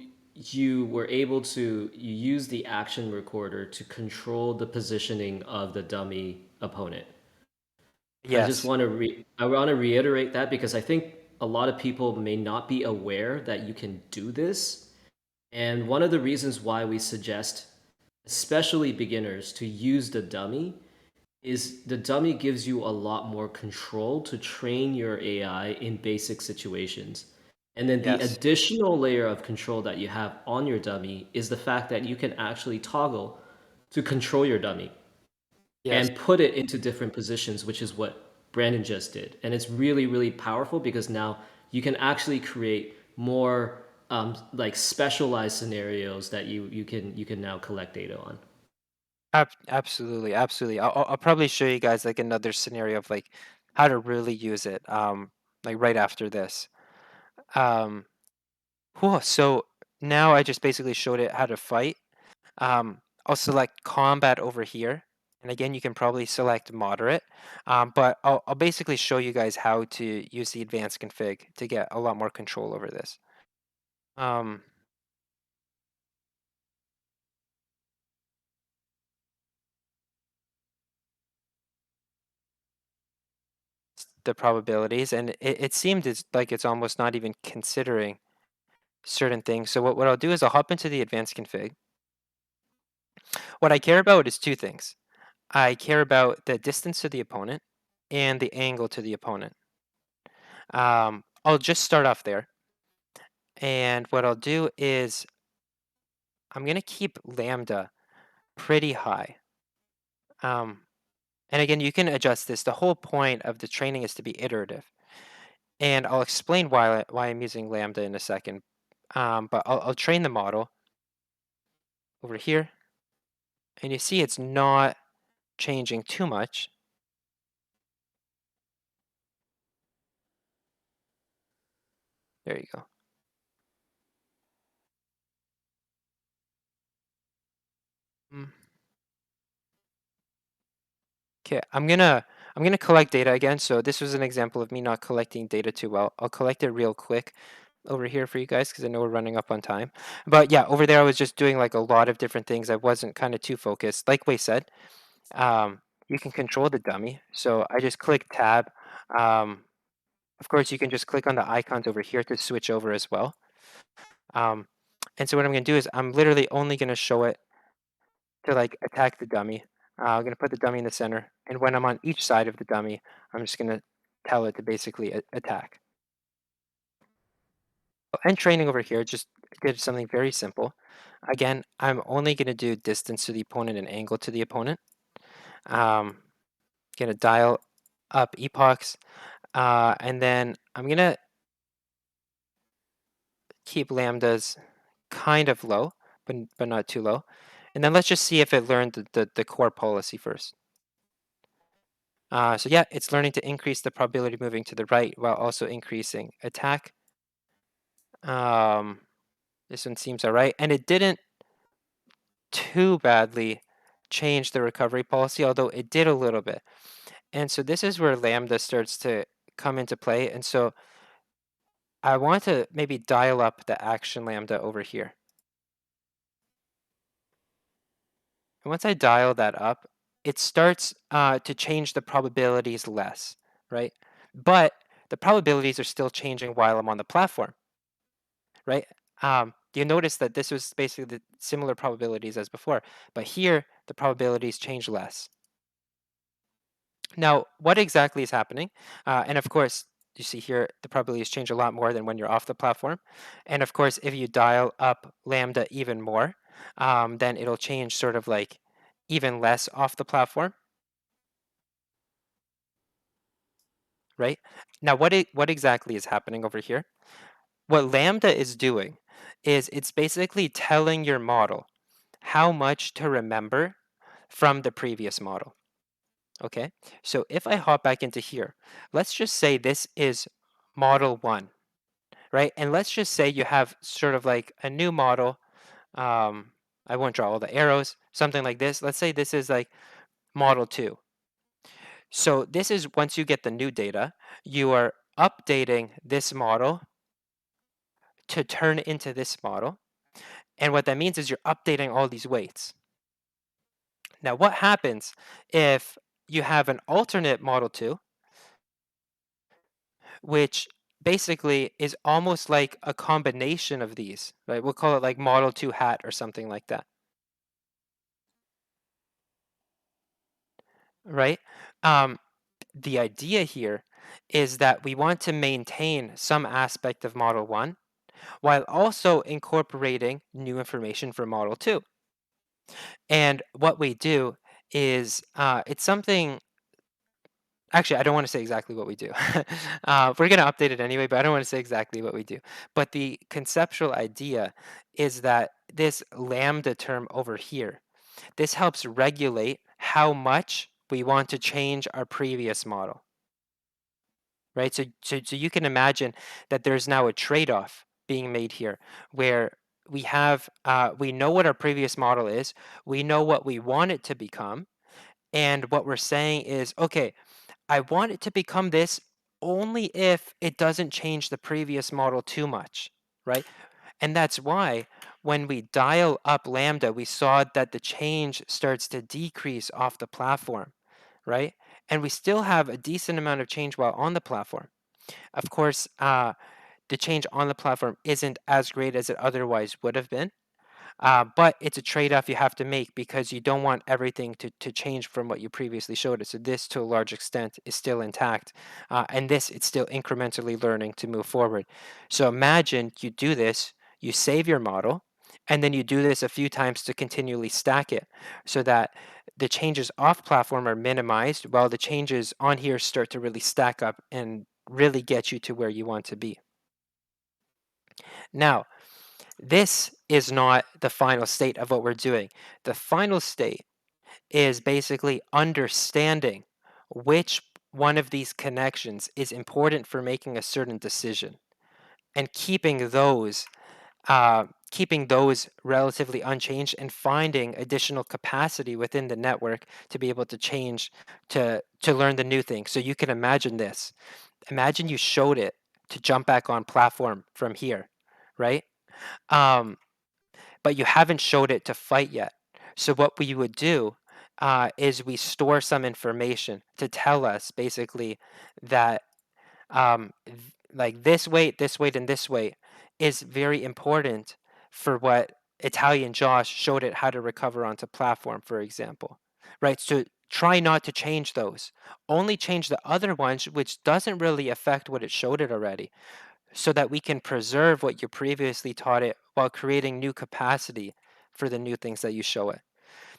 were able to you use the action recorder to control the positioning of the dummy opponent. Yes, I want to reiterate that because I think a lot of people may not be aware that you can do this. And one of the reasons why we suggest especially beginners to use the dummy is the dummy gives you a lot more control to train your AI in basic situations. And then the yes, additional layer of control that you have on your dummy is the fact that you can actually toggle to control your dummy yes. and put it into different positions, which is what Brandon just did. And it's really, really powerful because now you can actually create more like specialized scenarios that you can now collect data on. Absolutely, absolutely. I'll probably show you guys like another scenario of like how to really use it. Like right after this. Um, Cool. So now I just basically showed it how to fight. I'll select combat over here. And again, you can probably select moderate. But I'll basically show you guys how to use the advanced config to get a lot more control over this. Um, the probabilities, and it seemed like it's almost not even considering certain things. So what I'll do is I'll hop into the advanced config. What I care about is two things. I care about the distance to the opponent and the angle to the opponent. I'll just start off there. And what I'll do is I'm going to keep lambda pretty high. Um, and again, you can adjust this. The whole point of the training is to be iterative. And I'll explain why I'm using lambda in a second. But I'll train the model over here. And you see it's not changing too much. There you go. Mm, okay, I'm gonna collect data again. So this was an example of me not collecting data too well. I'll collect it real quick over here for you guys because I know we're running up on time. But yeah, over there I was just doing like a lot of different things. I wasn't kind of too focused. Like Wei said, um, you can control the dummy. So I just click tab. Um, of course, you can just click on the icons over here to switch over as well. Um, and so what I'm gonna do is I'm literally only gonna show it to like attack the dummy. I'm gonna put the dummy in the center, and when I'm on each side of the dummy, I'm just gonna tell it to basically attack. And training over here just did something very simple. Again, I'm only gonna do distance to the opponent and angle to the opponent. Um, gonna dial up epochs, and then I'm gonna keep lambdas kind of low, but not too low. And then let's just see if it learned the core policy first. So yeah, it's learning to increase the probability of moving to the right while also increasing attack. Um, This one seems all right. And it didn't too badly change the recovery policy, although it did a little bit. And so this is where Lambda starts to come into play. And so I want to maybe dial up the action Lambda over here. And once I dial that up, it starts to change the probabilities less, right? But the probabilities are still changing while I'm on the platform, right? You notice that this was basically the similar probabilities as before, but here the probabilities change less. Now, what exactly is happening? And of course, you see here the probabilities change a lot more than when you're off the platform. And of course, if you dial up lambda even more, then it'll change sort of like even less off the platform, right? Now, what exactly is happening over here? What lambda is doing is it's basically telling your model how much to remember from the previous model. Okay, so if I hop back into here, let's just say this is model one, right? And let's just say you have sort of like a new model. I won't draw all the arrows, something like this. Let's say this is like model two. So this is once you get the new data, you are updating this model to turn into this model. And what that means is you're updating all these weights. Now, what happens if you have an alternate model two, which basically is almost like a combination of these, right? We'll call it like model 2 hat or something like that, right? Um, the idea here is that we want to maintain some aspect of model 1 while also incorporating new information from model 2. And what we do is it's something. Actually, I don't want to say exactly what we do. We're going to update it anyway, but I don't want to say exactly what we do. But the conceptual idea is that this lambda term over here, this helps regulate how much we want to change our previous model, right? So you can imagine that there's now a trade-off being made here where we know what our previous model is, we know what we want it to become, and what we're saying is, okay, I want it to become this only if it doesn't change the previous model too much, right? And that's why when we dial up lambda, we saw that the change starts to decrease off the platform, right? And we still have a decent amount of change while on the platform. Of course, the change on the platform isn't as great as it otherwise would have been, but it's a trade-off you have to make because you don't want everything to change from what you previously showed us. So this, to a large extent, is still intact, and this it's still incrementally learning to move forward. So imagine you do this, you save your model, and then you do this a few times to continually stack it, so that the changes off platform are minimized, while the changes on here start to really stack up and really get you to where you want to be. Now, this is not the final state of what we're doing. The final state is basically understanding which one of these connections is important for making a certain decision and keeping those relatively unchanged and finding additional capacity within the network to be able to change to learn the new thing. So you can imagine this. Imagine you showed it to jump back on platform from here, right? Um, but you haven't showed it to fight yet. So what we would do is we store some information to tell us basically that like this weight, and this weight is very important for what Italian Josh showed it how to recover onto platform, for example, right? So try not to change those. Only change the other ones, which doesn't really affect what it showed it already, so that we can preserve what you previously taught it while creating new capacity for the new things that you show it.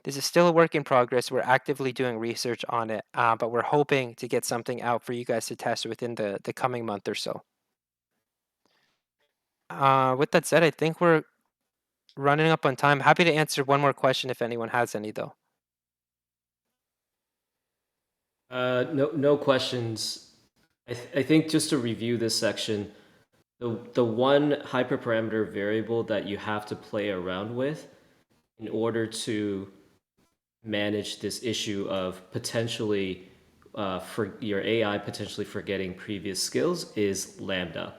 This is still a work in progress. We're actively doing research on it, but we're hoping to get something out for you guys to test within the coming month or so. With that said, I think we're running up on time. Happy to answer one more question if anyone has any, though. No questions. I think just to review this section, the one hyperparameter variable that you have to play around with in order to manage this issue of potentially for your AI potentially forgetting previous skills is lambda.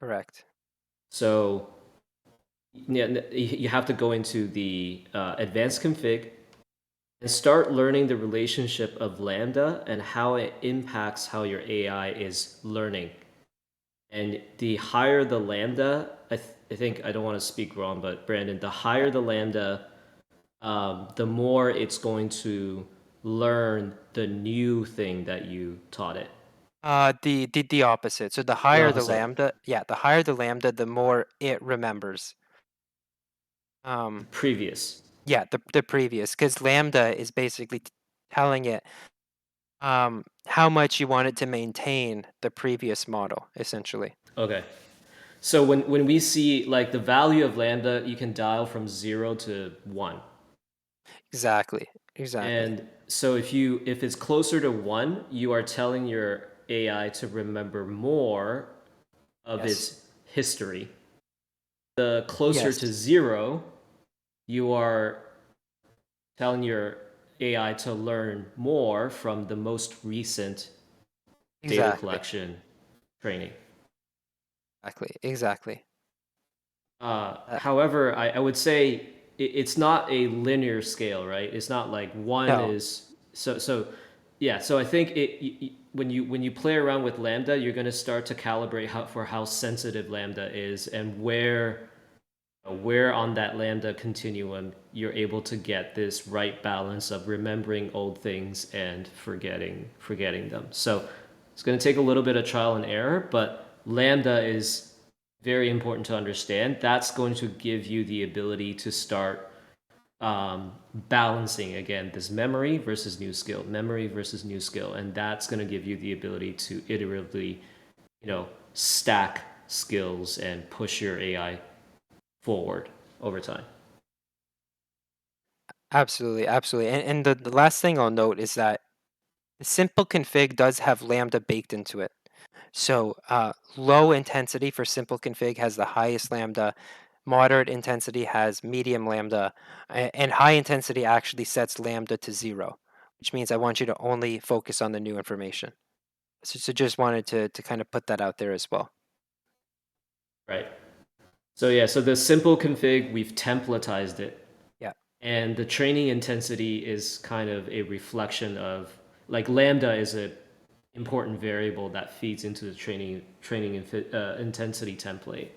Correct. So yeah, you have to go into the advanced config and start learning the relationship of lambda and how it impacts how your AI is learning. And the higher the lambda, I think I don't want to speak wrong, but Brandon, the Yeah. higher the lambda, the more it's going to learn the new thing that you taught it. The opposite. So the The higher the opposite. lambda, yeah, the higher the lambda, the more it remembers. The Um, previous. yeah, the previous, because lambda is basically telling it how much you want it to maintain the previous model, essentially. Okay. So when we see like the value of lambda, you can dial from 0 to 1. Exactly. Exactly. And so if it's closer to 1, you are telling your AI to remember more of Yes. its history. The closer to Yes. 0, you are telling your AI to learn more from the most recent data Exactly. collection training. Exactly. Exactly. Uh, However, I would say it's not a linear scale, right? It's not like one no. is so. Yeah, so I think when you play around with lambda, you're going to start to calibrate for how sensitive lambda is and where on that lambda continuum you're able to get this right balance of remembering old things and forgetting them. So it's going to take a little bit of trial and error, but lambda is very important to understand. That's going to give you the ability to start balancing again this memory versus new skill, and that's going to give you the ability to iteratively, stack skills and push your AI forward over time. Absolutely. Absolutely. And the last thing I'll note is that the simple config does have lambda baked into it. So low intensity for simple config has the highest lambda. Moderate intensity has medium lambda, and high intensity actually sets lambda to 0, which means I want you to only focus on the new information. So just wanted to kind of put that out there as well. Right. So yeah, so the simple config, we've templatized it. Yeah, And the training intensity is kind of a reflection of like lambda is a important variable that feeds into the intensity template.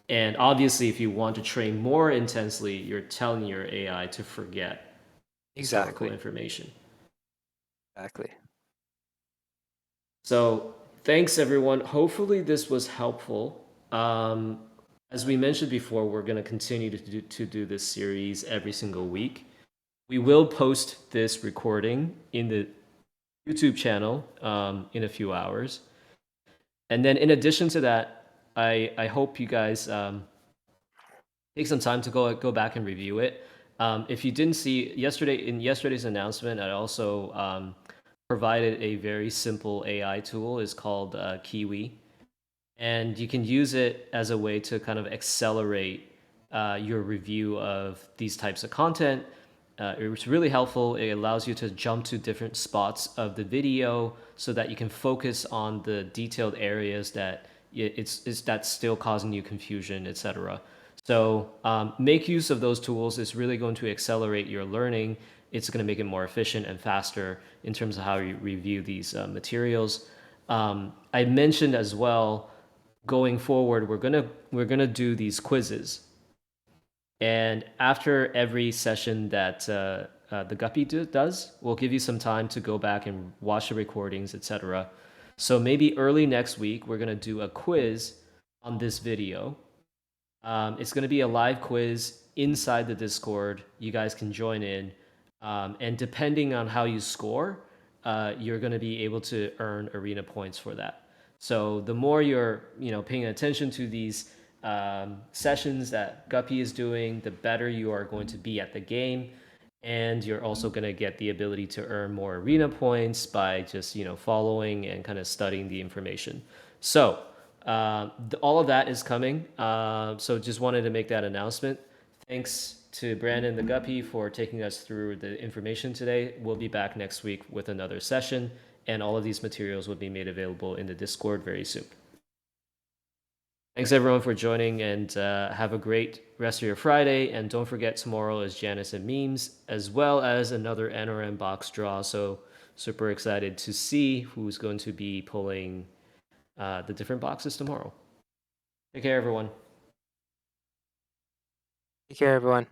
And obviously, if you want to train more intensely, you're telling your AI to forget historical exactly, information. exactly. So thanks everyone. Hopefully this was helpful. As we mentioned before, we're going to continue to do this series every single week. We will post this recording in the YouTube channel in a few hours. And then in addition to that, I hope you guys take some time to go back and review it. If you didn't see yesterday's announcement, I also provided a very simple AI tool. It's called Kiwi, and you can use it as a way to kind of accelerate your review of these types of content. It's really helpful. It allows you to jump to different spots of the video so that you can focus on the detailed areas that it's that's still causing you confusion, etc. So make use of those tools. It's really going to accelerate your learning. It's going to make it more efficient and faster in terms of how you review these materials. I mentioned as well, going forward, we're gonna do these quizzes, and after every session that the Guppy does, we'll give you some time to go back and watch the recordings, etc. So maybe early next week, we're gonna do a quiz on this video. It's going to be a live quiz inside the Discord. You guys can join in. And depending on how you score, you're going to be able to earn arena points for that. So the more you're paying attention to these sessions that Guppy is doing, the better you are going to be at the game. And you're also going to get the ability to earn more arena points by just following and kind of studying the information. So All of that is coming. So just wanted to make that announcement. Thanks to Brandon the Guppy for taking us through the information today. We'll be back next week with another session, and all of these materials will be made available in the Discord very soon. Thanks everyone for joining, and have a great rest of your Friday. And don't forget, tomorrow is Janice and Memes, as well as another NRM box draw. So super excited to see who's going to be pulling the different boxes tomorrow. Take care, everyone. Take care, everyone.